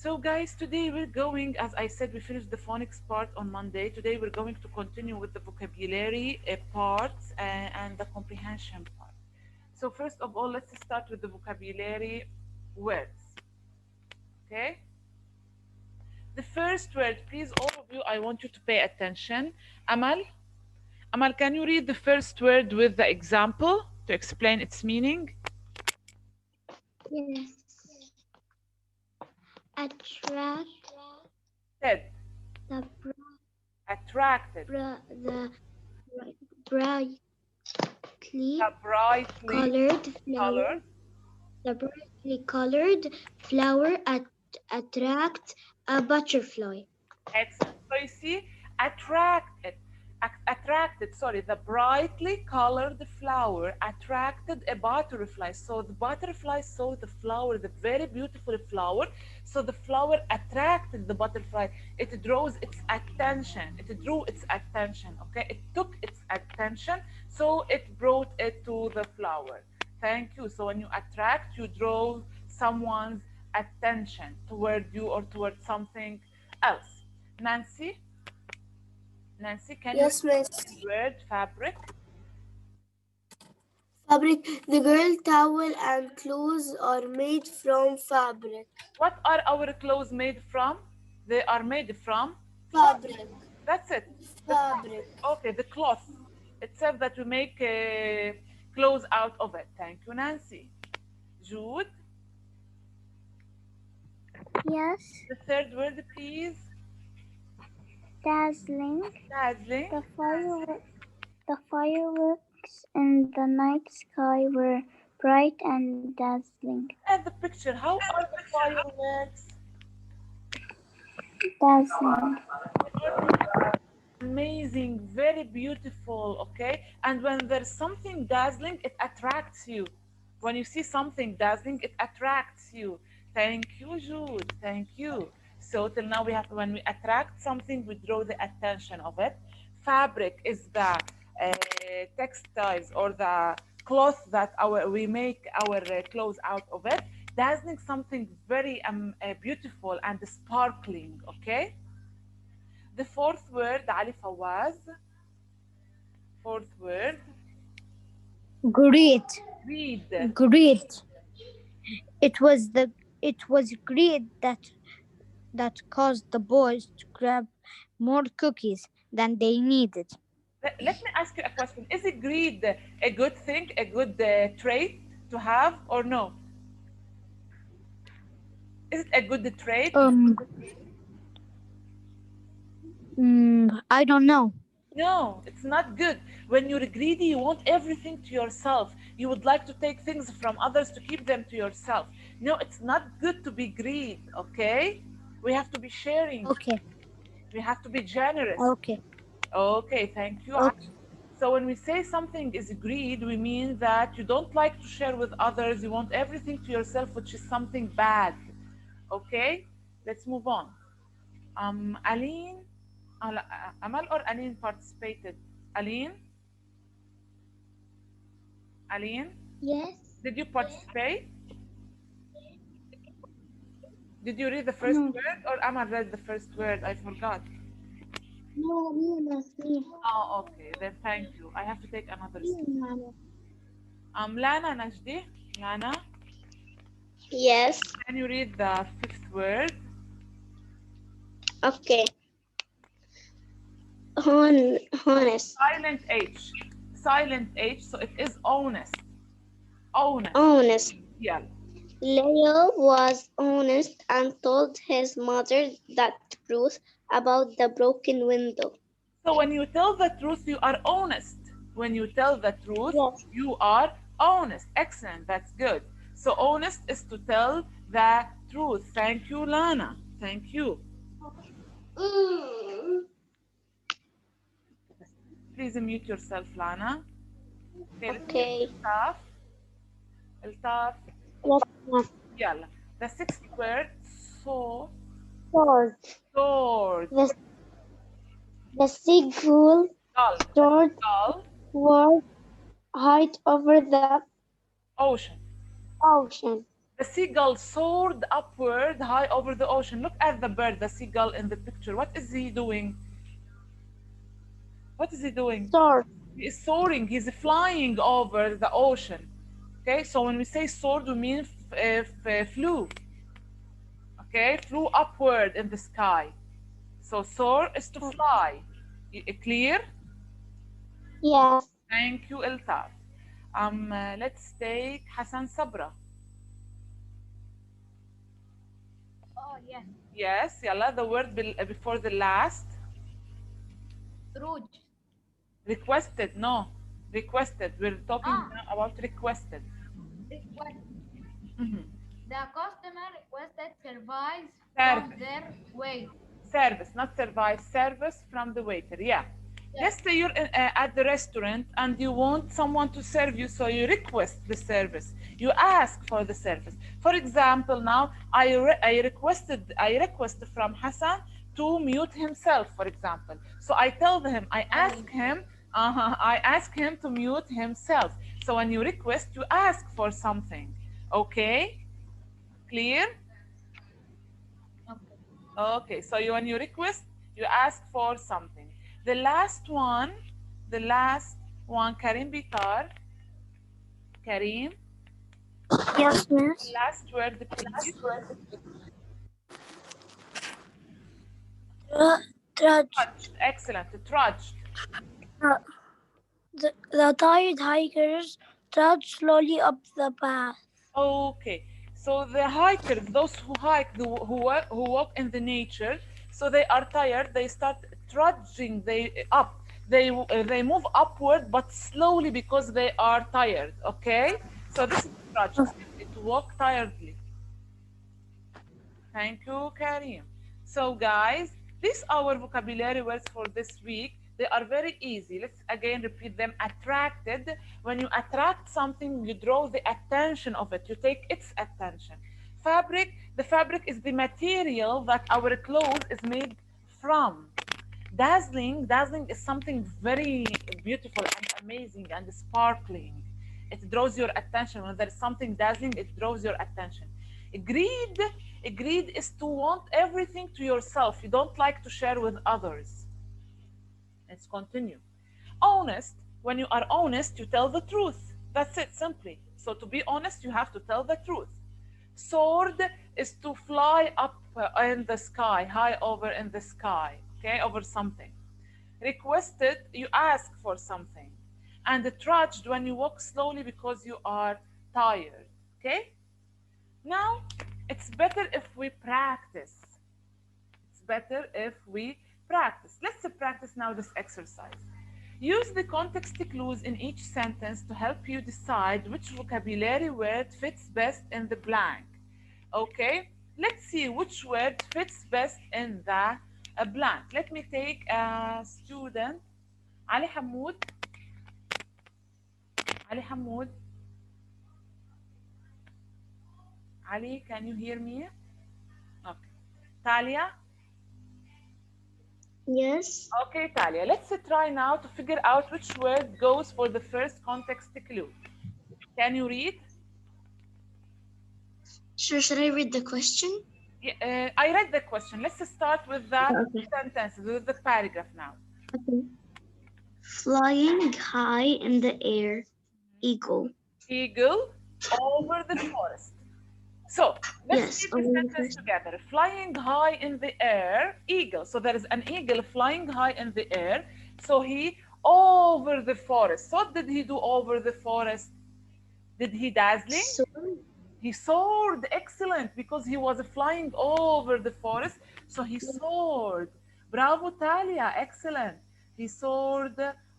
So guys, today we're going, as I said, we finished the phonics part on Monday. Today we're going to continue with the vocabulary parts and the comprehension part. So first of all, let's start with the vocabulary words. Okay? The first word, please, all of you, I want you to pay attention. Amal, can you read the first word with the example to explain its meaning? Yes. Attract Said, the attracted, the brightly the brightly colored flower. colored, The brightly colored flower attracts a butterfly. excellent. So you see, attracted, the brightly colored flower attracted a butterfly. So the butterfly saw the flower, the very beautiful flower. So the flower attracted the butterfly. It draws its attention. It drew its attention, okay? It took its attention, so it brought it to the flower. Thank you. So when you attract, you draw someone's attention toward you or toward something else. Nancy, can you Yes, miss. read the word fabric? Fabric. The girl towel and clothes are made from fabric. What are our clothes made from? They are made from Fabric. That's it. Fabric. Okay, the cloth. It says that we make clothes out of it. Thank you, Nancy. Jude, Yes. the third word, please. Dazzling. Dazzling. The fireworks in the night sky were bright and dazzling. And the picture. How are the fireworks? Dazzling. Amazing, very beautiful, okay? And when there's something dazzling, it attracts you. When you see something dazzling, it attracts you. Thank you, Jude. Thank you. So till now we have, when we attract something, we draw the attention of it. Fabric is the textiles or the cloth that we make our clothes out of it. Dazzling, something very beautiful and sparkling, okay? The fourth word, Ali Fawaz. Fourth word, Great. read. Great. It was great that caused the boys to grab more cookies than they needed. Let me ask you a question. Is it greed a good thing, a good trait to have or no? Is it a good trait? I don't know. No, it's not good. When you're greedy, you want everything to yourself. You would like to take things from others to keep them to yourself. No, it's not good to be greed, okay? We have to be sharing. Okay. We have to be generous. Okay. Okay, thank you. Okay. So when we say something is greed, we mean that you don't like to share with others. You want everything to yourself, which is something bad. Okay, let's move on. Aline, Amal or Aline participated? Aline? Yes. Did you participate? Did you read the first No. word or Amal read the first word? I forgot. No, me. Oh, okay. Then thank you. I have to take another step. Lana Najdi. Lana, Yes. can you read the fifth word? Okay. Honest. Silent H. Silent H. So it is honest. Honest. Yeah. Leo was honest and told his mother the truth about the broken window. So when you tell the truth, you are honest. When you tell the truth, Yes. you are honest. Excellent. That's good. So honest is to tell the truth. Thank you, Lana. Thank you. Please mute yourself, Lana. Okay. التاف. Yes. يلا. The sixth word, sword. The seagull sword was high over the Ocean. ocean. The seagull soared upward high over the ocean. Look at the bird, the seagull in the picture. What is he doing? What is he doing? Soar. He is soaring. He's flying over the ocean. Okay, so when we say soared, we mean flew. Okay, flew upward in the sky. So soar is to fly. Clear? Yes. Thank you, Eltaf. Let's take Hassan Sabra. Oh, yes. Yes, yalla, the word before the last. Rouge. Requested, no. Requested. We're talking now about requested. Request. Mhm. The customer requested service from Service. their waiter. Service, not service. Service from the waiter. Yeah. Let's say you're at the restaurant and you want someone to serve you, so you request the service. You ask for the service. For example, now I requested from Hassan to mute himself, for example. So I tell him, I ask him to mute himself. So when you request, you ask for something. Okay? Clear? Okay, so when you request, you ask for something. The last one, Karim Bitar. Karim, Yes, miss. last word, please. Trudge. Trudged, excellent, trudged. The tired hikers trudged slowly up the path. Okay, so the hikers, those who hike, who walk in the nature, so they are tired. They start trudging. They move upward, but slowly because they are tired. Okay, so this is trudge, simply to walk tiredly. Thank you, Karim. So, guys, these are our vocabulary words for this week. They are very easy. Let's again repeat them. Attracted. When you attract something, you draw the attention of it. You take its attention. Fabric. The fabric is the material that our clothes is made from. Dazzling is something very beautiful and amazing and sparkling. It draws your attention. When there is something dazzling, it draws your attention. Greed, greed is to want everything to yourself. You don't like to share with others. Let's continue. Honest, when you are honest, you tell the truth. That's it, simply. So to be honest, you have to tell the truth. Soared is to fly up in the sky, high over in the sky, okay, over something. Requested, you ask for something. And trudged, when you walk slowly because you are tired, okay? Now, it's better if we practice. It's better if we practice. Let's practice now this exercise. Use the context clues in each sentence to help you decide which vocabulary word fits best in the blank. Okay, let's see which word fits best in the blank. Let me take a student, Ali Hamoud. Ali Hamoud. Ali, can you hear me? Okay. Talia? Yes. Okay, Talia, let's try now to figure out which word goes for the first context clue. Can you read? Sure, should I read the question? Yeah, I read the question. Let's start with the sentences, with the paragraph now. Okay. Flying high in the air, eagle. Eagle over the forest. So let's Yes, read the sentence together. Flying high in the air, eagle. So there is an eagle flying high in the air. So he over the forest. So what did he do over the forest? Did he dazzling? He soared. Excellent, because he was flying over the forest. So he soared. Bravo, Talia. Excellent. He soared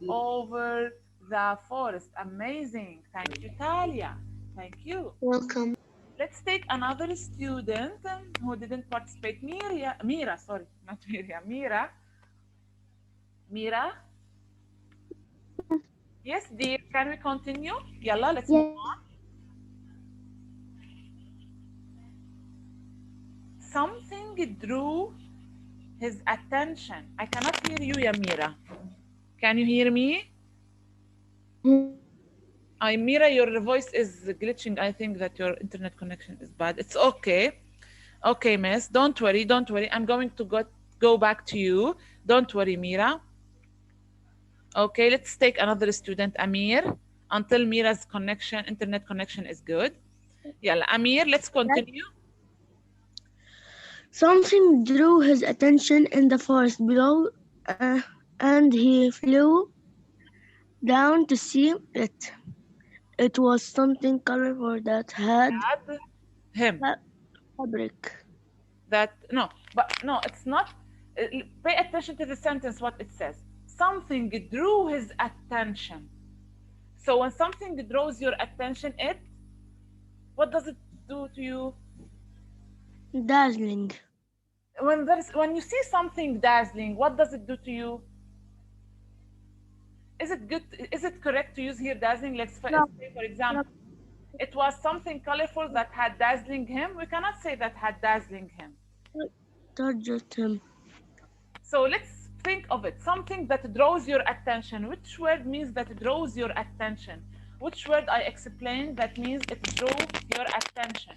over the forest. Amazing. Thank you, Talia. Thank you. Welcome. Let's take another student who didn't participate. Mira, sorry, not Miriam. Mira? Yes, dear. Can we continue? Yalla, let's move on. Something drew his attention. I cannot hear you, Yamira. Can you hear me? Mira, your voice is glitching. I think that your internet connection is bad. It's okay. Okay, miss. Don't worry. Don't worry. I'm going to go back to you. Don't worry, Mira. Okay, let's take another student, Amir, until Mira's internet connection is good. Yeah, Amir, let's continue. Something drew his attention in the forest below, and he flew down to see it. It was something colorful that had Add him. fabric. That no, but no, it's not. Pay attention to the sentence. What it says. Something drew his attention. So when something draws your attention, what does it do to you? Dazzling. When you see something dazzling, what does it do to you? Is it good? Is it correct to use here dazzling? Let's say, for example, it was something colorful that had dazzling him. We cannot say that had dazzling him. Touched him. So let's think of it. Something that draws your attention. Which word means that draws your attention? Which word I explained that means it drew your attention?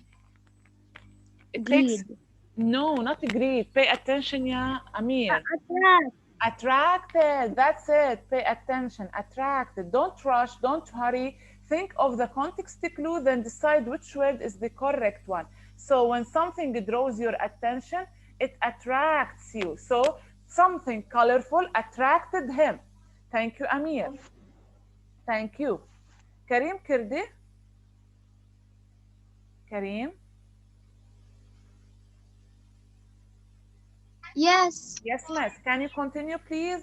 It takes Greed. no, not greed. Pay attention, yeah, Amir. Attract. Attracted. That's it. Pay attention. Attracted. Don't rush. Don't hurry. Think of the context clue, then decide which word is the correct one. So when something draws your attention, it attracts you. So something colorful attracted him. Thank you, Amir. Thank you. Karim Kirdi. Karim. Yes. Yes, miss. Can you continue, please?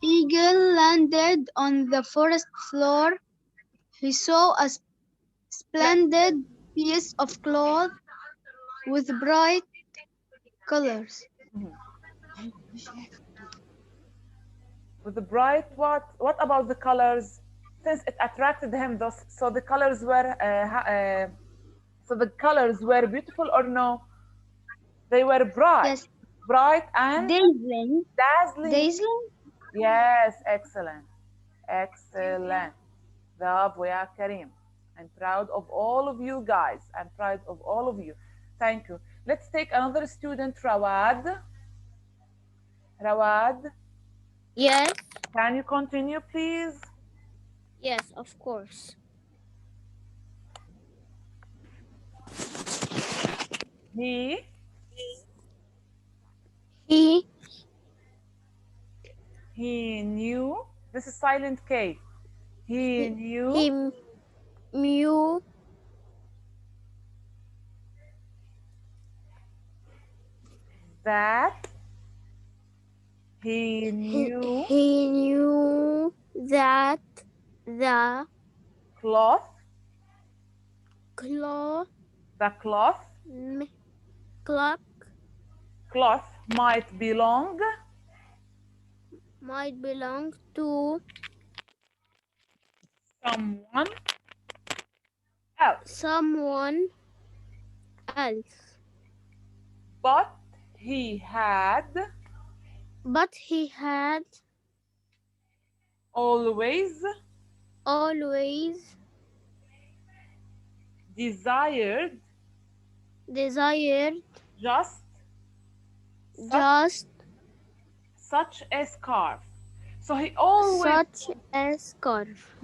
Eagle landed on the forest floor. He saw a splendid piece of cloth with bright colors. With the bright what? What about the colors? Since it attracted him, so the colors were beautiful or no? They were bright. Yes. Bright and Dazzling. dazzling. Dazzling? Yes, excellent. Excellent. Bravo, ya Karim. I'm proud of all of you guys. I'm proud of all of you. Thank you. Let's take another student, Rawad. Rawad, Yes, can you continue, please? yes, of course. He He knew. This is silent K. He knew he knew that he knew he knew that the cloth cloth the cloth clock cloth might belong might belong to someone else, someone else, but he had always always desired desired just just such a scarf. So he always such a scarf.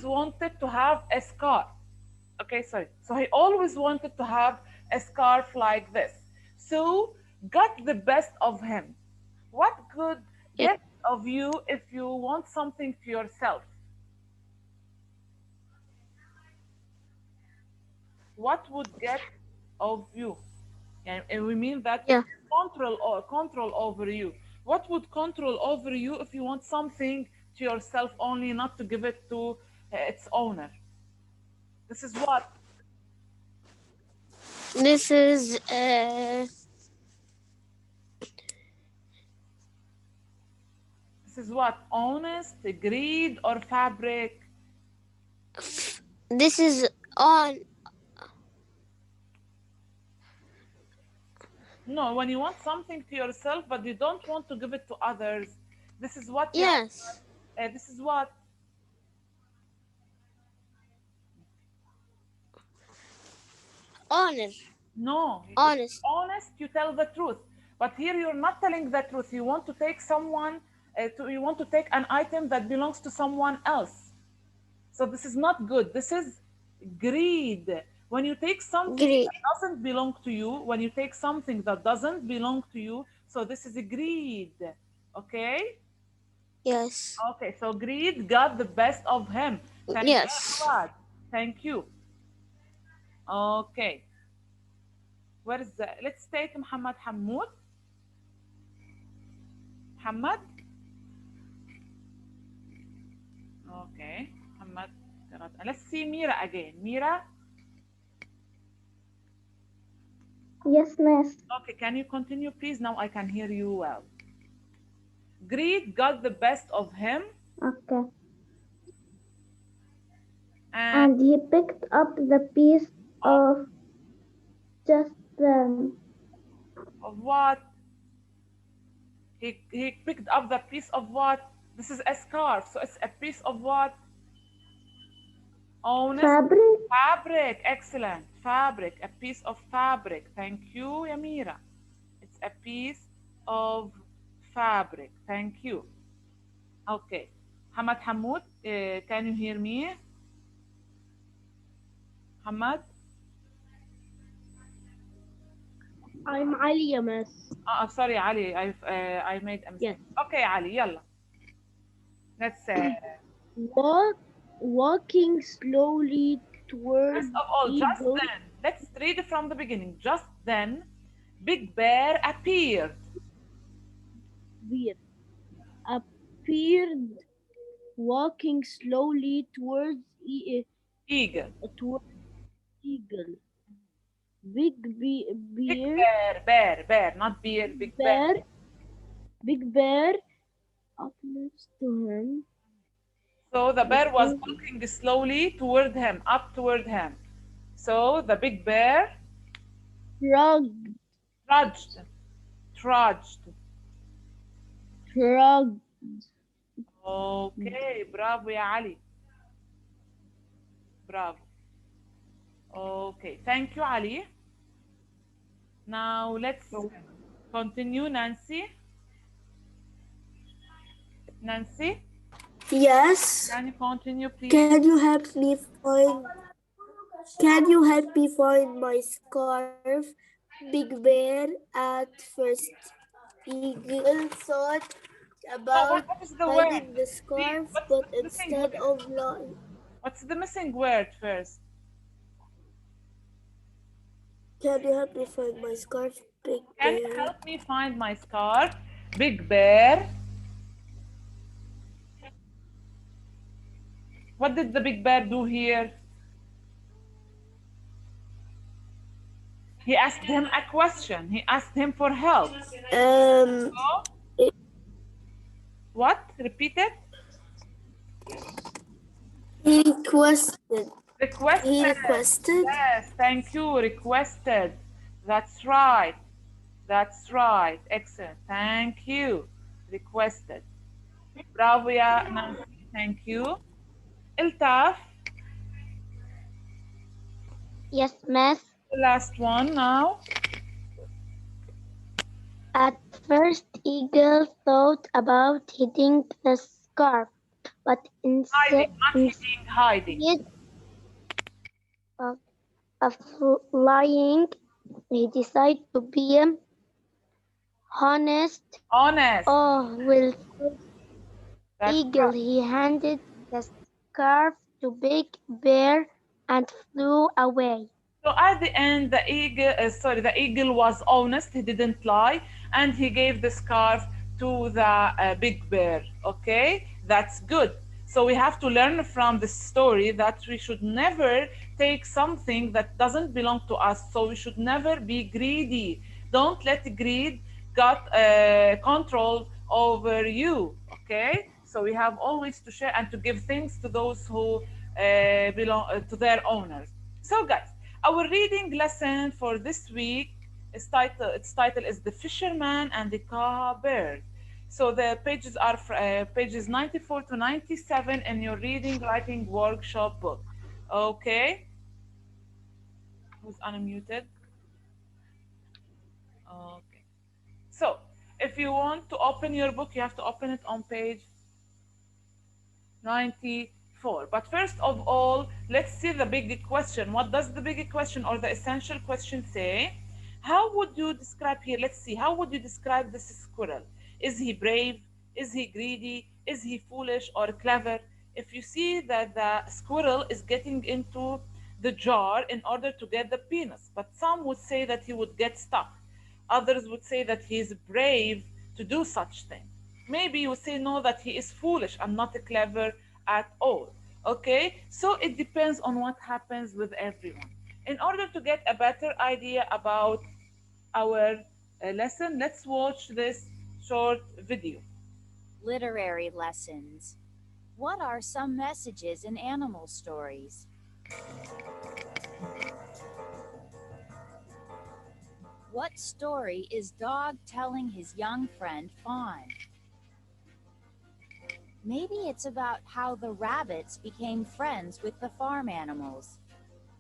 wanted to have a scarf. Okay, sorry. So he always wanted to have a scarf like this. So got the best of him. What could Yeah. get of you if you want something to yourself? What would get of you? And we mean that Yeah. control over you. What would control over you if you want something to yourself only, not to give it to its owner? This is what? This is This is what? Honest, greed, or fabric? this is on. No, when you want something to yourself, but you don't want to give it to others. This is what? Yes. This is what? Honor. No, Honest. honest, you tell the truth. But here you're not telling the truth. You want to take someone, you want to take an item that belongs to someone else. So this is not good. This is greed. When you take something Greed. that doesn't belong to you, when you take something that doesn't belong to you, so this is greed. Okay? Yes. Okay, so greed got the best of him. Thank you, Yes. Fuad. Thank you. Okay. Where is the, let's take Muhammad Hamoud. Muhammad. Okay. Muhammad. Let's see Mira again. Mira. Yes, miss. Okay, can you continue, please? Now I can hear you well. Greed got the best of him, Okay. and And he picked up the piece of, of just of what? He picked up the piece of what? This is a scarf, so it's a piece of what? Honest fabric. fabric. Excellent. Fabric, a piece of fabric. Thank you, Yamira. It's a piece of fabric. Thank you. Okay. Hamad Hamoud, can you hear me? Hamad? I'm Ali, miss. Sorry, Ali. I made a mistake. Yes. Okay, Ali, yalla. Let's Walking slowly toward first of all, just eagle then, let's read it from the beginning. Just then, Big Bear appeared. bear appeared, walking slowly Eagle. towards eagle. Big Big bear, bear, not beer, big bear. bear, big bear up next to him. So the bear was walking slowly toward him, up toward him. So the big bear Shrugged, trudged, trudged. shrugged. Okay, bravo يا علي. Bravo. Okay, thank you, Ali. Now let's continue, Nancy. Nancy, Yes. can you continue, please? Can you help me find? Can you help me find my scarf? Big Bear at first. Eagle thought Oh, about what is the word? hiding the Please, scarf, what's but the missing instead word? of lying, What's the missing word first? can you help me find my scarf? Big Can you Bear. help me find my scarf? Big bear. What did the big bear do here? He asked him a question. He asked him for help. Um, So, what? Repeat it. he requested. Requested. He requested. Yes, thank you. Requested. That's right. That's right. Excellent. Thank you. Requested. Bravo يا Nancy. Thank you. Iltaf, Yes, miss. the last one now. At first, Eagle thought about hiding the scarf, but Hiding, not hitting, hiding. of, of lying, he decided to be honest. Honest. Oh, well, That's Eagle, right. he handed the scarf to Big Bear and flew away. So at the end, the eagle was honest. He didn't lie, and he gave the scarf to the big bear. Okay, that's good. So we have to learn from this story that we should never take something that doesn't belong to us. So we should never be greedy. Don't let greed got control over you. Okay, so we have always to share and to give things to those who belong to their owners. So guys, our reading lesson for this week its title is The Fisherman and the Cowbird. So the pages are pages 94 to 97 in your reading writing workshop book. Okay. Who's unmuted? Okay. So, if you want to open your book, you have to open it on page 94. But first of all, let's see the big question. What does the big question or the essential question say? How would you describe here? Let's see. How would you describe this squirrel? Is he brave? Is he greedy? Is he foolish or clever? If you see that the squirrel is getting into the jar in order to get the peanuts, but some would say that he would get stuck. Others would say that he is brave to do such thing. Maybe you would say no, that he is foolish and not clever at all. Okay, so it depends on what happens with everyone. In order to get a better idea about our lesson, let's watch this short video. Literary lessons. What are some messages in animal stories? What story is Dog telling his young friend Fawn? Maybe it's about how the rabbits became friends with the farm animals.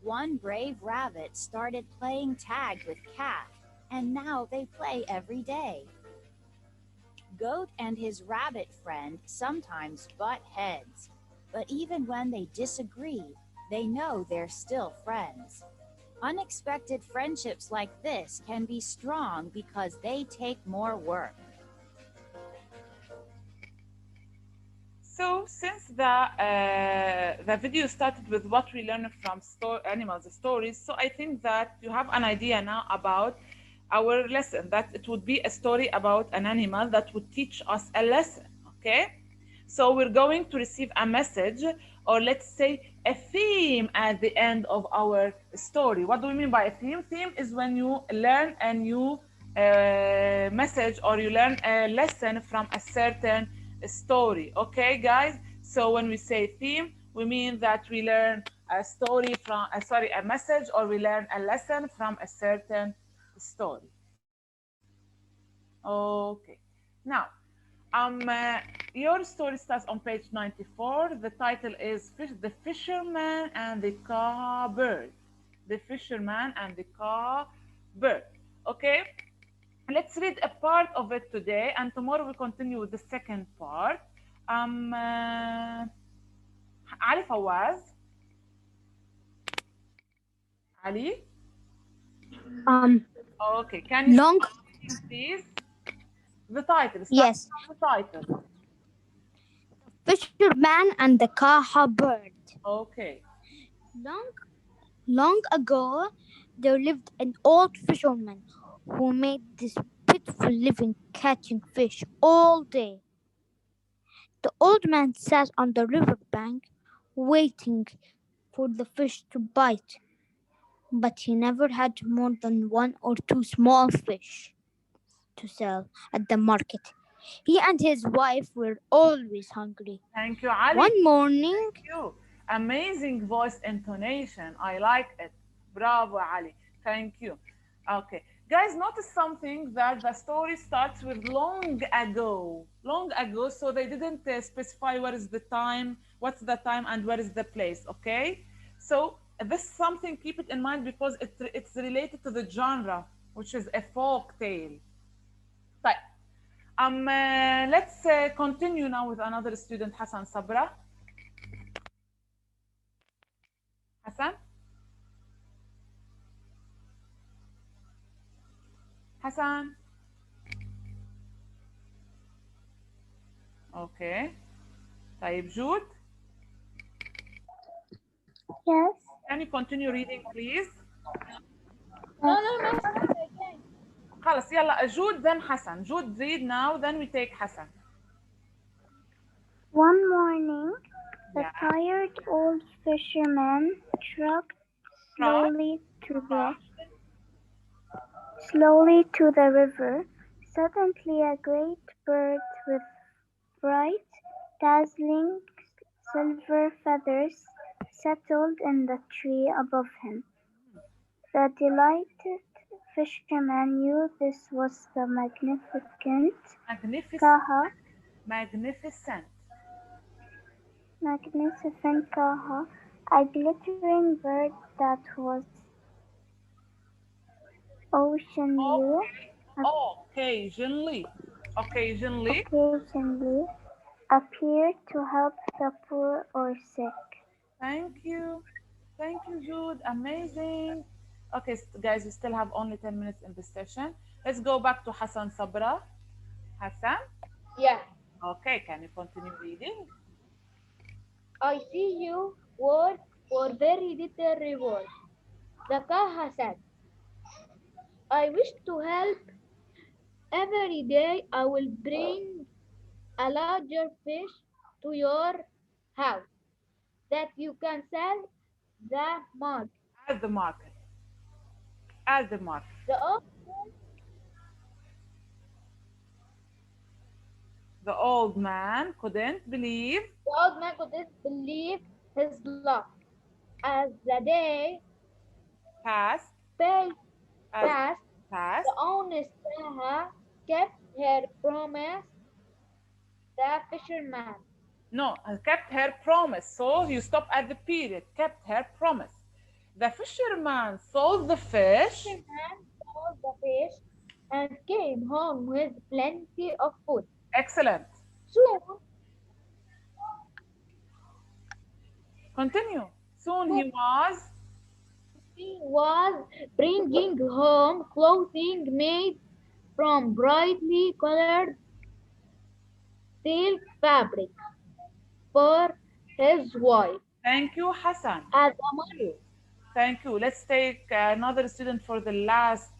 One brave rabbit started playing tag with Cat, and now they play every day. Goat and his rabbit friend sometimes butt heads, but even when they disagree, they know they're still friends. Unexpected friendships like this can be strong because they take more work. So, since the video started with what we learned from animals stories, so I think that you have an idea now about our lesson. That it would be a story about an animal that would teach us a lesson. Okay, so we're going to receive a message, or let's say a theme at the end of our story. What do we mean by a theme? Theme is when you learn a new message or you learn a lesson from a certain story. Okay, guys? So when we say theme, we mean that we learn a story from, a message, or we learn a lesson from a certain story. Okay. Now, your story starts on page 94. The title is The Fisherman and the Cowbird. The Fisherman and the Cowbird. Okay? Let's read a part of it today, and tomorrow we'll continue with the second part. Ali Fawaz. Ali? Okay, can you Long. please? The title. Start Yes. from the title. Fisherman and the Cowbird. Okay. Long ago, there lived an old fisherman who made this pitiful living catching fish all day. The old man sat on the river bank, waiting for the fish to bite, but he never had more than one or two small fish to sell at the market. He and his wife were always hungry. Thank you, Ali. One morning, Thank you. Amazing voice intonation. I like it. Bravo, Ali. Thank you. Okay. Guys, notice something, that the story starts with long ago. Long ago, so they didn't specify what is the time, what's the time, and where is the place, okay? So this is something, keep it in mind, because it's related to the genre, which is a folk tale. طيب. Let's continue now with another student, Hassan Sabra. Hassan? Hassan? Okay. طيب, Jude? Yes. Can you continue reading, please? No. خلاص يلا, Jude, then Hassan. Jude, read now, then we take Hassan. One morning, the Yeah. tired old fisherman trudged slowly to the river. Suddenly, a great bird with bright, dazzling silver feathers settled in the tree above him. The delighted fisherman knew this was the magnificent Kaha, a glittering bird that was occasionally, Occasionally. Occasionally. occasionally appear to help the poor or sick. Thank you. Thank you, Jude. Amazing. Okay, guys, we still have only 10 minutes in this session. Let's go back to Hassan Sabra. Hassan? Yeah, Okay, can you continue reading? I see you work for very little reward. The Kaha said, I wish to help. Every day I will bring a larger fish to your house that you can sell the market. At the market. At the market. The old, The old man couldn't believe. the old man couldn't believe his luck. As the day Passed. As passed, passed. the honest Kaha kept her promise. The fisherman No, kept her promise. So you stop at the period. Kept her promise. The fisherman sold the fish. sold the fish and came home with plenty of food. Excellent. Soon Continue. Soon he was bringing home clothing made from brightly colored silk fabric for his wife Thank you, Hassan. as a model. Thank you. Let's take another student for the last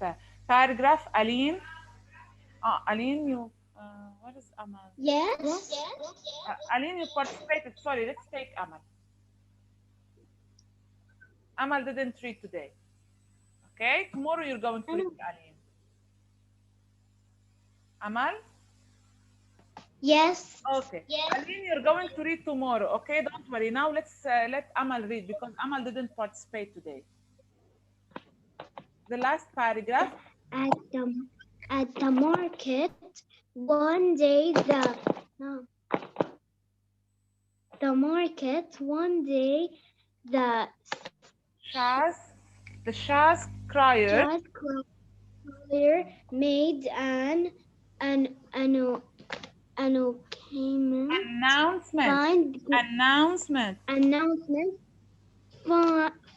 paragraph. Aline. Aline, you. What is Amal? Yes. Aline, you participated. Sorry, let's take Amal. Amal didn't read today. Okay, tomorrow you're going to read Aline. Amal? Yes. Okay. Aline, you're going to read tomorrow. Okay, don't worry. Now let's let Amal read because Amal didn't participate today. The last paragraph. At the market, one day the Shah's crier child crier made an announcement.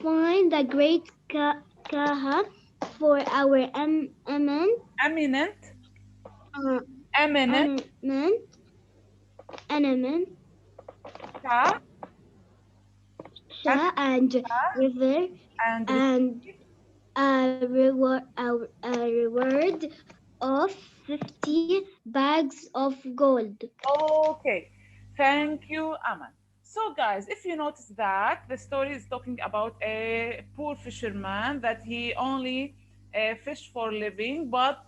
Find a great kaha for our Eminent Shah and river and a reward of 50 bags of gold. Okay, thank you, Aman. So guys, if you notice that the story is talking about a poor fisherman that he only fished for living, but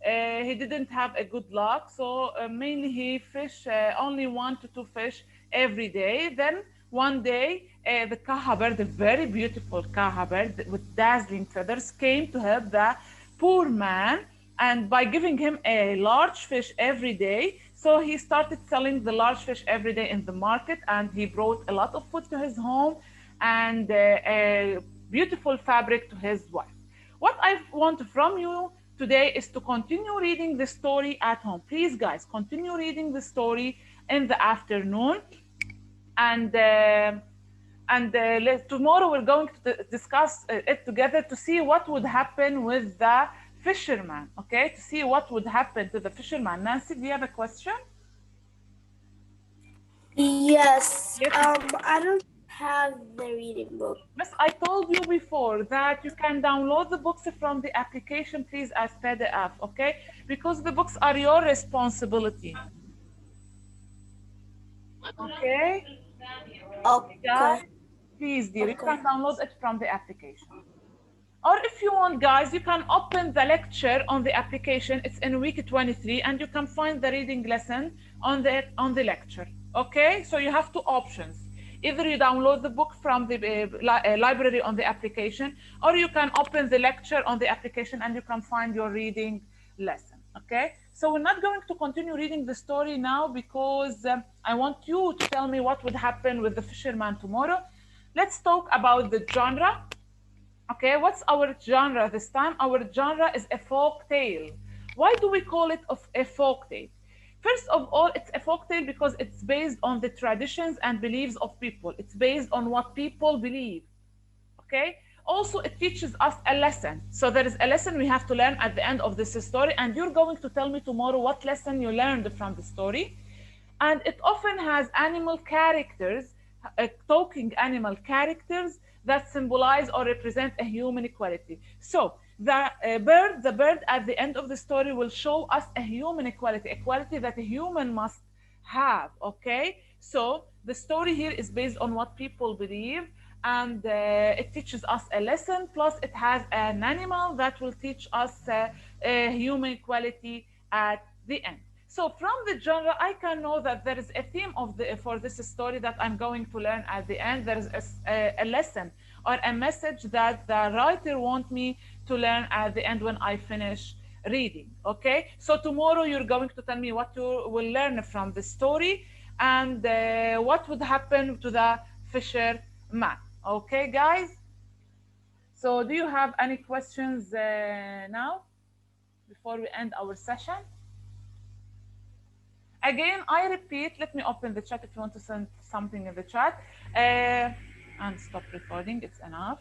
he didn't have a good luck. So mainly he fished only 1 to 2 fish every day. Then one day, the kaha bird, a very beautiful kaha bird with dazzling feathers, came to help the poor man, and by giving him a large fish every day, so he started selling the large fish every day in the market, and he brought a lot of food to his home and a beautiful fabric to his wife. What I want from you today is to continue reading the story at home. Please, guys, continue reading the story in the afternoon. And tomorrow we're going to discuss it together to see what would happen with the fisherman, okay? To see what would happen to the fisherman. Nancy, do you have a question? Yes. I don't have the reading book. Miss, I told you before that you can download the books from the application, please, as PDF, okay? Because the books are your responsibility. Okay? Okay. Guys, please, dear, you can download it from the application. Or if you want, guys, you can open the lecture on the application. It's in week 23, and you can find the reading lesson on the lecture. Okay, so you have two options. Either you download the book from the library on the application, or you can open the lecture on the application and you can find your reading lesson. Okay, so we're not going to continue reading the story now because I want you to tell me what would happen with the fisherman tomorrow. Let's talk about the genre. Okay, what's our genre this time? Our genre is a folk tale. Why do we call it a folk tale? First of all, it's a folk tale because it's based on the traditions and beliefs of people. It's based on what people believe. Okay, also it teaches us a lesson, so there is a lesson we have to learn at the end of this story, and you're going to tell me tomorrow what lesson you learned from the story. And it often has animal characters, talking animal characters that symbolize or represent a human equality. So the bird at the end of the story will show us a human equality, equality that a human must have. Okay, so the story here is based on what people believe, and it teaches us a lesson, plus it has an animal that will teach us human equality at the end. So from the genre, I can know that there is a theme for this story that I'm going to learn at the end. There is a lesson or a message that the writer want me to learn at the end when I finish reading. Okay, so tomorrow you're going to tell me what you will learn from the story, and what would happen to the fisherman. Okay, guys. So do you have any questions now before we end our session? Again, I repeat, let me open the chat if you want to send something in the chat. And stop recording, it's enough.